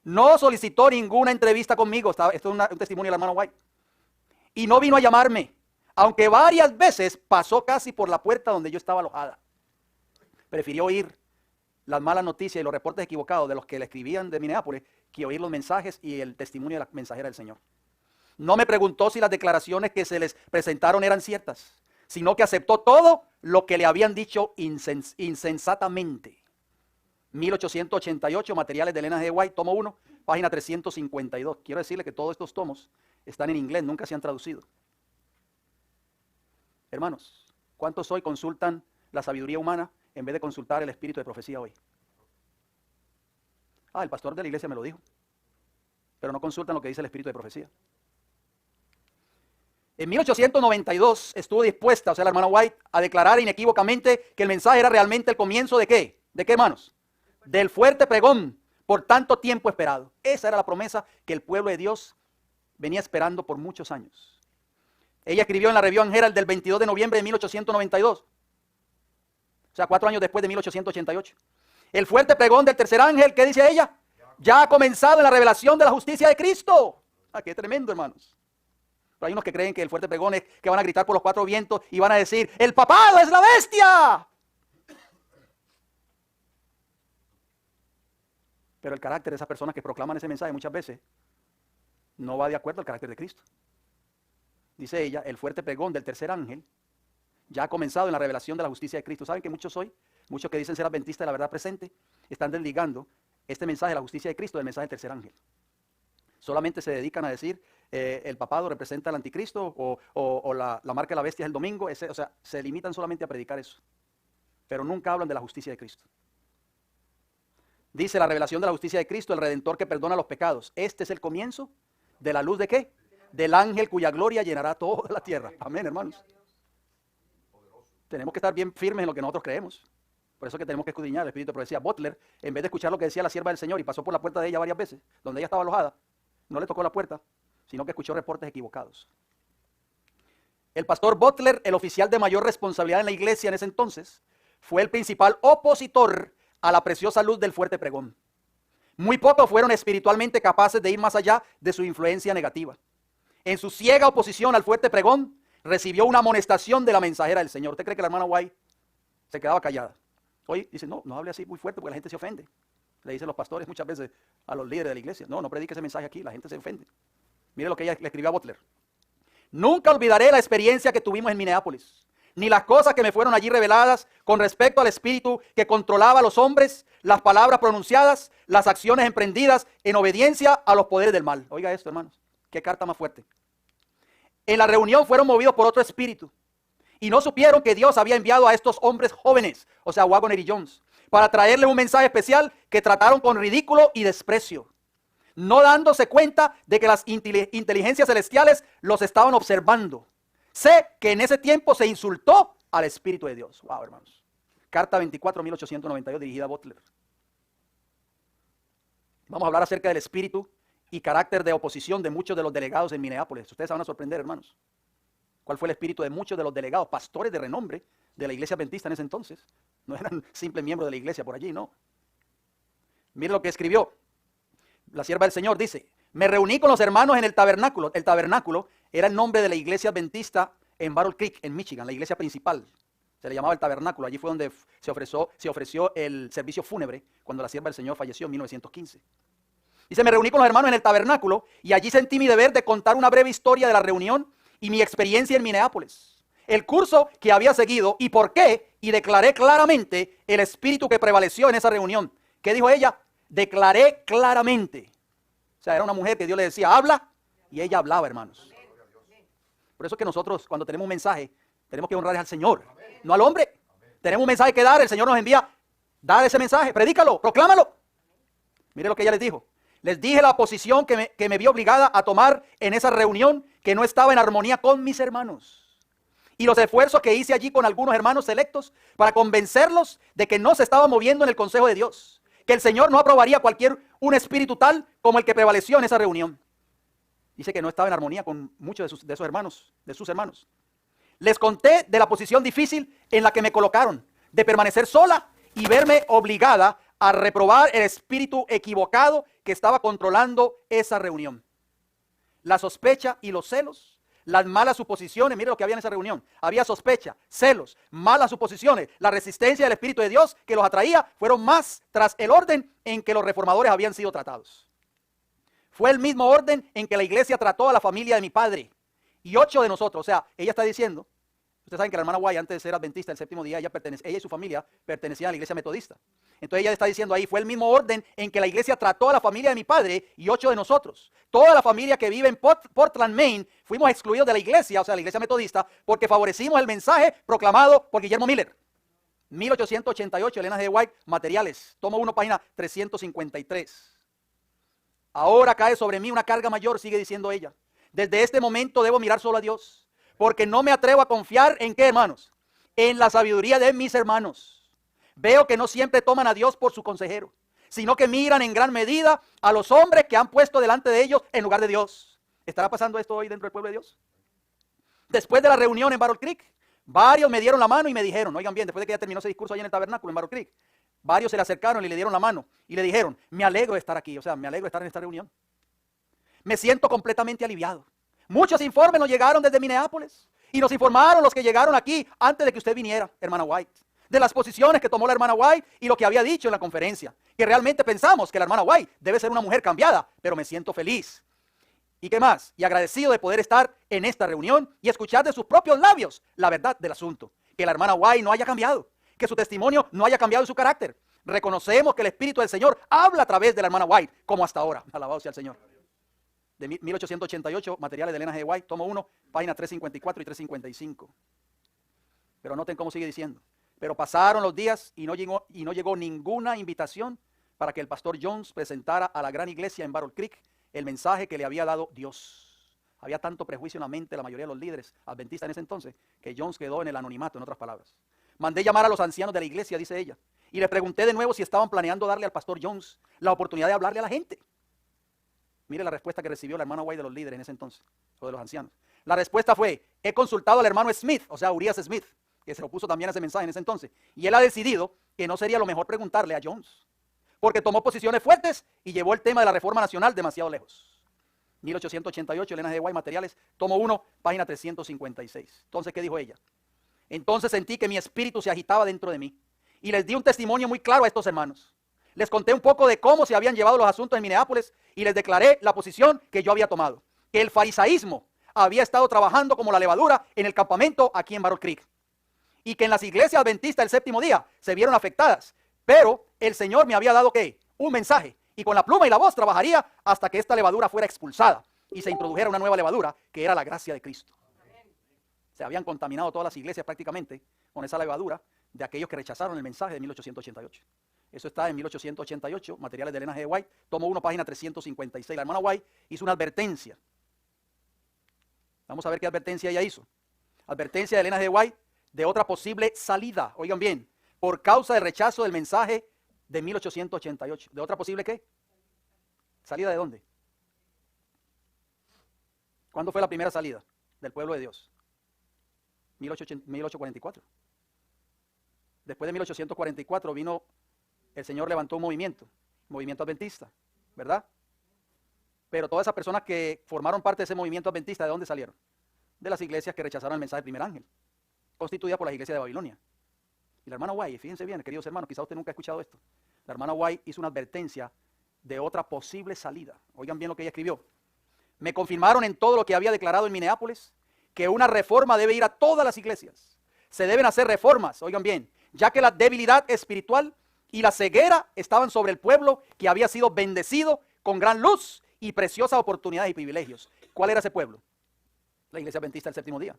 No solicitó ninguna entrevista conmigo. Esto es un testimonio de la hermana White. Y no vino a llamarme, aunque varias veces pasó casi por la puerta donde yo estaba alojada. Prefirió oír las malas noticias y los reportes equivocados de los que le escribían de Minneapolis que oír los mensajes y el testimonio de la mensajera del Señor. No me preguntó si las declaraciones que se les presentaron eran ciertas, sino que aceptó todo lo que le habían dicho insensatamente. 1888, materiales de Elena G. White, tomo 1, página 352. Quiero decirle que todos estos tomos están en inglés, nunca se han traducido. Hermanos, ¿cuántos hoy consultan la sabiduría humana en vez de consultar el espíritu de profecía hoy? El pastor de la iglesia me lo dijo. pero no consultan lo que dice el espíritu de profecía. En 1892 estuvo dispuesta, o sea, la hermana White, a declarar inequívocamente que el mensaje era realmente el comienzo ¿de qué? ¿De qué, hermanos? Del fuerte pregón por tanto tiempo esperado. Esa era la promesa que el pueblo de Dios venía esperando por muchos años. Ella escribió en la Review and Herald del 22 de noviembre de 1892. O sea, 4 años después de 1888. El fuerte pregón del tercer ángel, ¿qué dice ella? Ya ha comenzado en la revelación de la justicia de Cristo. Ah, qué tremendo, hermanos. Pero hay unos que creen que el fuerte pregón es que van a gritar por los 4 vientos y van a decir, ¡el papado es la bestia! Pero el carácter de esas personas que proclaman ese mensaje muchas veces no va de acuerdo al carácter de Cristo. Dice ella, el fuerte pregón del tercer ángel ya ha comenzado en la revelación de la justicia de Cristo. ¿Saben que muchos que dicen ser adventistas de la verdad presente, están desligando este mensaje de la justicia de Cristo del mensaje del tercer ángel? Solamente se dedican a decir, el papado representa al anticristo o la marca de la bestia es el domingo. O sea, se limitan solamente a predicar eso. Pero nunca hablan de la justicia de Cristo. Dice la revelación de la justicia de Cristo, el Redentor que perdona los pecados. Este es el comienzo de la luz ¿de qué? Del ángel cuya gloria llenará toda la tierra. Amén, hermanos. Tenemos que estar bien firmes en lo que nosotros creemos. Por eso que tenemos que escudriñar el espíritu de profecía. Butler, en vez de escuchar lo que decía la sierva del Señor y pasó por la puerta de ella varias veces, donde ella estaba alojada, no le tocó la puerta, sino que escuchó reportes equivocados. El pastor Butler, el oficial de mayor responsabilidad en la iglesia en ese entonces, fue el principal opositor a la preciosa luz del fuerte pregón. Muy pocos fueron espiritualmente capaces de ir más allá de su influencia negativa. En su ciega oposición al fuerte pregón, recibió una amonestación de la mensajera del Señor. ¿Usted cree que la hermana White se quedaba callada? Hoy dice, no hable así muy fuerte porque la gente se ofende. Le dicen los pastores muchas veces a los líderes de la iglesia, no predique ese mensaje aquí, la gente se ofende. Mire lo que ella le escribió a Butler. Nunca olvidaré la experiencia que tuvimos en Minneapolis, ni las cosas que me fueron allí reveladas con respecto al espíritu que controlaba a los hombres, las palabras pronunciadas, las acciones emprendidas en obediencia a los poderes del mal. Oiga esto, hermanos, qué carta más fuerte. En la reunión fueron movidos por otro espíritu y no supieron que Dios había enviado a estos hombres jóvenes, o sea, Waggoner y Jones, para traerles un mensaje especial que trataron con ridículo y desprecio, no dándose cuenta de que las inteligencias celestiales los estaban observando. Sé que en ese tiempo se insultó al Espíritu de Dios. Wow, hermanos. Carta 24, 1892, dirigida a Butler. Vamos a hablar acerca del espíritu y carácter de oposición de muchos de los delegados en Minneapolis. Ustedes se van a sorprender, hermanos. ¿Cuál fue el espíritu de muchos de los delegados, pastores de renombre de la iglesia adventista en ese entonces? No eran simples miembros de la iglesia por allí, no. Mire lo que escribió. La sierva del Señor dice, me reuní con los hermanos en el tabernáculo. El tabernáculo era el nombre de la iglesia adventista en Battle Creek, en Michigan, la iglesia principal. Se le llamaba el tabernáculo. Allí fue donde se ofreció el servicio fúnebre cuando la sierva del Señor falleció en 1915. Dice, me reuní con los hermanos en el tabernáculo y allí sentí mi deber de contar una breve historia de la reunión y mi experiencia en Minneapolis. El curso que había seguido y por qué, y declaré claramente el espíritu que prevaleció en esa reunión. ¿Qué dijo ella? Declaré claramente. O sea, era una mujer que Dios le decía, habla, y ella hablaba, hermanos. Por eso es que nosotros, cuando tenemos un mensaje, tenemos que honrar al Señor, no al hombre. Tenemos un mensaje que dar, el Señor nos envía, dar ese mensaje, predícalo, proclámalo. Mire lo que ella les dijo. Les dije la posición que me vi obligada a tomar en esa reunión, que no estaba en armonía con mis hermanos. Y los esfuerzos que hice allí con algunos hermanos selectos para convencerlos de que no se estaba moviendo en el consejo de Dios. Que el Señor no aprobaría un espíritu tal como el que prevaleció en esa reunión. Dice que no estaba en armonía con muchos de sus hermanos. Les conté de la posición difícil en la que me colocaron, de permanecer sola y verme obligada a reprobar el espíritu equivocado que estaba controlando esa reunión. La sospecha y los celos, las malas suposiciones, mire lo que había en esa reunión. Había sospecha, celos, malas suposiciones, la resistencia del Espíritu de Dios que los atraía fueron más tras el orden en que los reformadores habían sido tratados. Fue el mismo orden en que la iglesia trató a la familia de mi padre y 8 de nosotros. O sea, ella está diciendo, ustedes saben que la hermana White antes de ser adventista el séptimo día, ella y su familia pertenecían a la iglesia metodista. Entonces ella está diciendo ahí, fue el mismo orden en que la iglesia trató a la familia de mi padre y 8 de nosotros. Toda la familia que vive en Portland, Maine, fuimos excluidos de la iglesia, o sea, la iglesia metodista, porque favorecimos el mensaje proclamado por Guillermo Miller. 1888, Elena G. White, Materiales, tomo 1, página 353. Ahora cae sobre mí una carga mayor, sigue diciendo ella. Desde este momento debo mirar solo a Dios, porque no me atrevo a confiar en ¿qué, hermanos? En la sabiduría de mis hermanos. Veo que no siempre toman a Dios por su consejero, sino que miran en gran medida a los hombres que han puesto delante de ellos en lugar de Dios. ¿Estará pasando esto hoy dentro del pueblo de Dios? Después de la reunión en Battle Creek, varios me dieron la mano y me dijeron, oigan bien, después de que ya terminó ese discurso ahí en el tabernáculo en Battle Creek, varios se le acercaron y le dieron la mano y le dijeron, me alegro de estar aquí, o sea, me alegro de estar en esta reunión. Me siento completamente aliviado. Muchos informes nos llegaron desde Minneapolis y nos informaron los que llegaron aquí antes de que usted viniera, hermana White, de las posiciones que tomó la hermana White y lo que había dicho en la conferencia, que realmente pensamos que la hermana White debe ser una mujer cambiada, pero me siento feliz. ¿Y qué más? Y agradecido de poder estar en esta reunión y escuchar de sus propios labios la verdad del asunto. Que la hermana White no haya cambiado, que su testimonio no haya cambiado su carácter. Reconocemos que el Espíritu del Señor habla a través de la hermana White, como hasta ahora. Alabado sea el Señor. De 1888, materiales de Elena G. White, tomo 1, páginas 354 y 355. Pero noten cómo sigue diciendo. Pero pasaron los días y no llegó ninguna invitación para que el pastor Jones presentara a la gran iglesia en Battle Creek el mensaje que le había dado Dios. Había tanto prejuicio en la mente de la mayoría de los líderes adventistas en ese entonces que Jones quedó en el anonimato, en otras palabras. Mandé llamar a los ancianos de la iglesia, dice ella, y les pregunté de nuevo si estaban planeando darle al pastor Jones la oportunidad de hablarle a la gente. Mire la respuesta que recibió la hermana White de los líderes en ese entonces, o de los ancianos. La respuesta fue, he consultado al hermano Smith, o sea, Urias Smith, que se opuso también a ese mensaje en ese entonces, y él ha decidido que no sería lo mejor preguntarle a Jones, porque tomó posiciones fuertes y llevó el tema de la reforma nacional demasiado lejos. 1888, Elena G. White, materiales, tomo 1, página 356. Entonces, ¿qué dijo ella? Entonces sentí que mi espíritu se agitaba dentro de mí y les di un testimonio muy claro a estos hermanos. Les conté un poco de cómo se habían llevado los asuntos en Minneapolis y les declaré la posición que yo había tomado, que el farisaísmo había estado trabajando como la levadura en el campamento aquí en Battle Creek y que en las iglesias adventistas del séptimo día se vieron afectadas, pero el Señor me había dado ¿qué? Un mensaje y con la pluma y la voz trabajaría hasta que esta levadura fuera expulsada y se introdujera una nueva levadura que era la gracia de Cristo. Se habían contaminado todas las iglesias prácticamente con esa levadura de aquellos que rechazaron el mensaje de 1888. Eso está en 1888, materiales de Elena G. White, tomo 1, página 356. La hermana White hizo una advertencia. Vamos a ver qué advertencia ella hizo. Advertencia de Elena G. White de otra posible salida. Oigan bien, por causa del rechazo del mensaje de 1888. ¿De otra posible qué? ¿Salida de dónde? ¿Cuándo fue la primera salida del pueblo de Dios? 1844. Después de 1844 vino, el Señor levantó un movimiento adventista, ¿verdad? Pero todas esas personas que formaron parte de ese movimiento adventista, ¿de dónde salieron? De las iglesias que rechazaron el mensaje del primer ángel, constituidas por las iglesias de Babilonia. Y la hermana White, fíjense bien, queridos hermanos, quizá usted nunca ha escuchado esto. La hermana White hizo una advertencia de otra posible salida. Oigan bien lo que ella escribió. Me confirmaron en todo lo que había declarado en Minneapolis que una reforma debe ir a todas las iglesias. Se deben hacer reformas, oigan bien, ya que la debilidad espiritual y la ceguera estaban sobre el pueblo que había sido bendecido con gran luz y preciosas oportunidades y privilegios. ¿Cuál era ese pueblo? La iglesia adventista del séptimo día.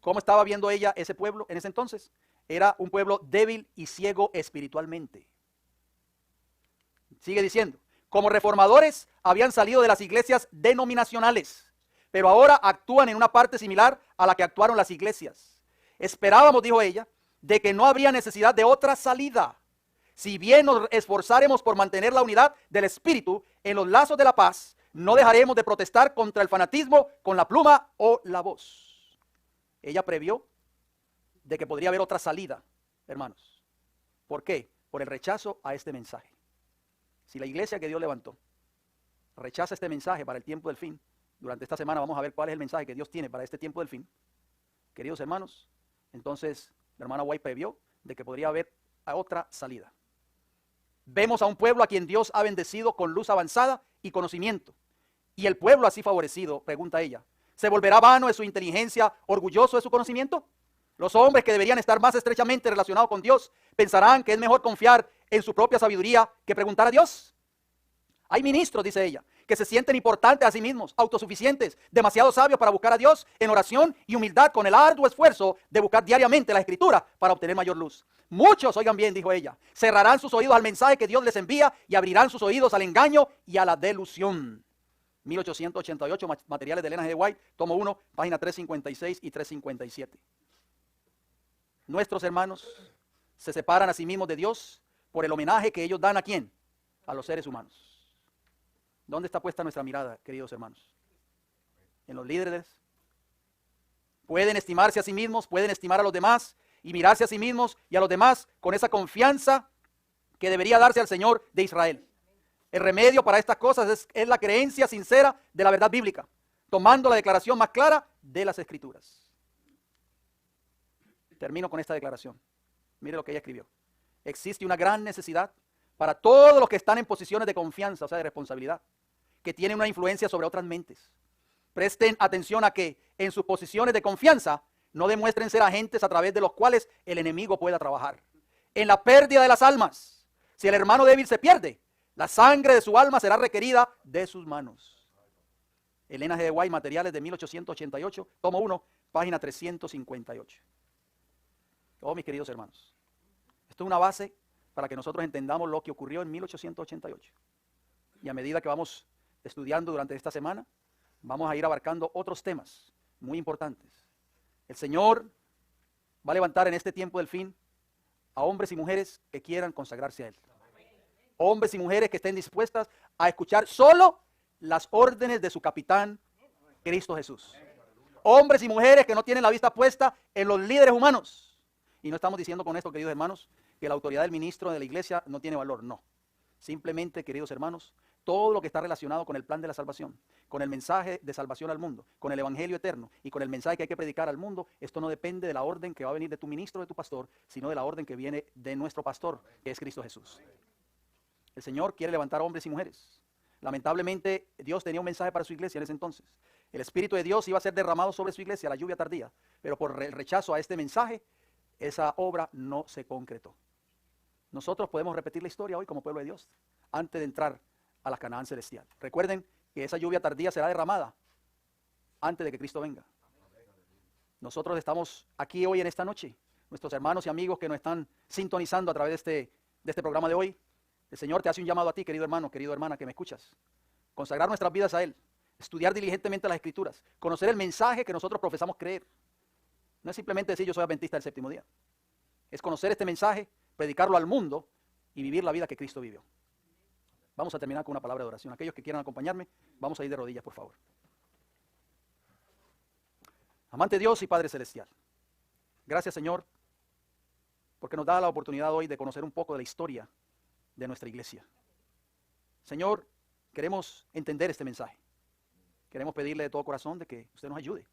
¿Cómo estaba viendo ella ese pueblo en ese entonces? Era un pueblo débil y ciego espiritualmente. Sigue diciendo, como reformadores habían salido de las iglesias denominacionales, pero ahora actúan en una parte similar a la que actuaron las iglesias. Esperábamos, dijo ella, de que no habría necesidad de otra salida. Si bien nos esforzaremos por mantener la unidad del espíritu en los lazos de la paz, no dejaremos de protestar contra el fanatismo con la pluma o la voz. Ella previó de que podría haber otra salida, hermanos. ¿Por qué? Por el rechazo a este mensaje. Si la iglesia que Dios levantó rechaza este mensaje para el tiempo del fin, durante esta semana vamos a ver cuál es el mensaje que Dios tiene para este tiempo del fin. Queridos hermanos, entonces la hermana White previó de que podría haber otra salida. Vemos a un pueblo a quien Dios ha bendecido con luz avanzada y conocimiento. Y el pueblo así favorecido, pregunta ella, ¿se volverá vano de su inteligencia, orgulloso de su conocimiento? Los hombres que deberían estar más estrechamente relacionados con Dios pensarán que es mejor confiar en su propia sabiduría que preguntar a Dios. Hay ministros, dice ella, que se sienten importantes a sí mismos, autosuficientes, demasiado sabios para buscar a Dios en oración y humildad con el arduo esfuerzo de buscar diariamente la Escritura para obtener mayor luz. Muchos, oigan bien, dijo ella, cerrarán sus oídos al mensaje que Dios les envía y abrirán sus oídos al engaño y a la delusión. 1888, materiales de Elena G. White, tomo 1, página 356 y 357. Nuestros hermanos se separan a sí mismos de Dios por el homenaje que ellos dan ¿a quién? A los seres humanos. ¿Dónde está puesta nuestra mirada, queridos hermanos? En los líderes. Pueden estimarse a sí mismos, pueden estimar a los demás y mirarse a sí mismos y a los demás con esa confianza que debería darse al Señor de Israel. El remedio para estas cosas es la creencia sincera de la verdad bíblica, tomando la declaración más clara de las Escrituras. Termino con esta declaración. Mire lo que ella escribió. Existe una gran necesidad para todos los que están en posiciones de confianza, o sea, de responsabilidad, que tienen una influencia sobre otras mentes. Presten atención a que en sus posiciones de confianza no demuestren ser agentes a través de los cuales el enemigo pueda trabajar. En la pérdida de las almas, si el hermano débil se pierde, la sangre de su alma será requerida de sus manos. Elena G. White, materiales de 1888, tomo 1, página 358. Oh, mis queridos hermanos, esto es una base para que nosotros entendamos lo que ocurrió en 1888. Y a medida que vamos estudiando durante esta semana, vamos a ir abarcando otros temas muy importantes. El Señor va a levantar en este tiempo del fin a hombres y mujeres que quieran consagrarse a Él. Hombres y mujeres que estén dispuestas a escuchar solo las órdenes de su capitán, Cristo Jesús. Hombres y mujeres que no tienen la vista puesta en los líderes humanos. Y no estamos diciendo con esto, queridos hermanos, que la autoridad del ministro de la iglesia no tiene valor, no. Simplemente, queridos hermanos, todo lo que está relacionado con el plan de la salvación, con el mensaje de salvación al mundo, con el evangelio eterno y con el mensaje que hay que predicar al mundo, esto no depende de la orden que va a venir de tu ministro o de tu pastor, sino de la orden que viene de nuestro pastor, que es Cristo Jesús. El Señor quiere levantar hombres y mujeres. Lamentablemente, Dios tenía un mensaje para su iglesia en ese entonces. El Espíritu de Dios iba a ser derramado sobre su iglesia, la lluvia tardía, pero por el rechazo a este mensaje, esa obra no se concretó. Nosotros podemos repetir la historia hoy como pueblo de Dios, antes de entrar a la Canaán celestial. Recuerden que esa lluvia tardía será derramada antes de que Cristo venga. Nosotros estamos aquí hoy en esta noche, nuestros hermanos y amigos que nos están sintonizando a través de este programa de hoy. El Señor te hace un llamado a ti, querido hermano, querida hermana, que me escuchas. Consagrar nuestras vidas a Él, estudiar diligentemente las Escrituras, conocer el mensaje que nosotros profesamos creer. No es simplemente decir yo soy adventista del séptimo día. Es conocer este mensaje, predicarlo al mundo y vivir la vida que Cristo vivió. Vamos a terminar con una palabra de oración. Aquellos que quieran acompañarme, vamos a ir de rodillas, por favor. Amante Dios y Padre Celestial, gracias, Señor, porque nos da la oportunidad hoy de conocer un poco de la historia de nuestra iglesia. Señor, queremos entender este mensaje. Queremos pedirle de todo corazón de que usted nos ayude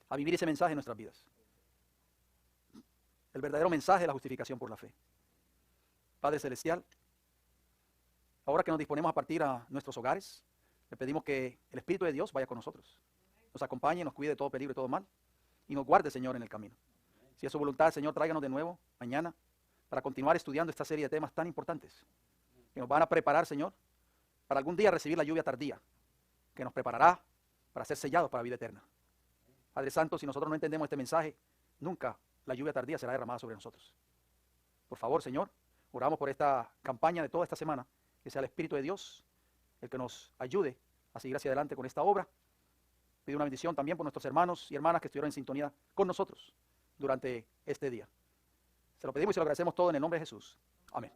a vivir ese mensaje en nuestras vidas. El verdadero mensaje de la justificación por la fe. Padre Celestial, ahora que nos disponemos a partir a nuestros hogares, le pedimos que el Espíritu de Dios vaya con nosotros. Nos acompañe, nos cuide de todo peligro y todo mal. Y nos guarde, Señor, en el camino. Si es su voluntad, Señor, tráiganos de nuevo mañana para continuar estudiando esta serie de temas tan importantes que nos van a preparar, Señor, para algún día recibir la lluvia tardía, que nos preparará para ser sellados para la vida eterna. Padre Santo, si nosotros no entendemos este mensaje, nunca la lluvia tardía será derramada sobre nosotros. Por favor, Señor, oramos por esta campaña de toda esta semana, que sea el Espíritu de Dios el que nos ayude a seguir hacia adelante con esta obra. Pido una bendición también por nuestros hermanos y hermanas que estuvieron en sintonía con nosotros durante este día. Se lo pedimos y se lo agradecemos todo en el nombre de Jesús. Amén.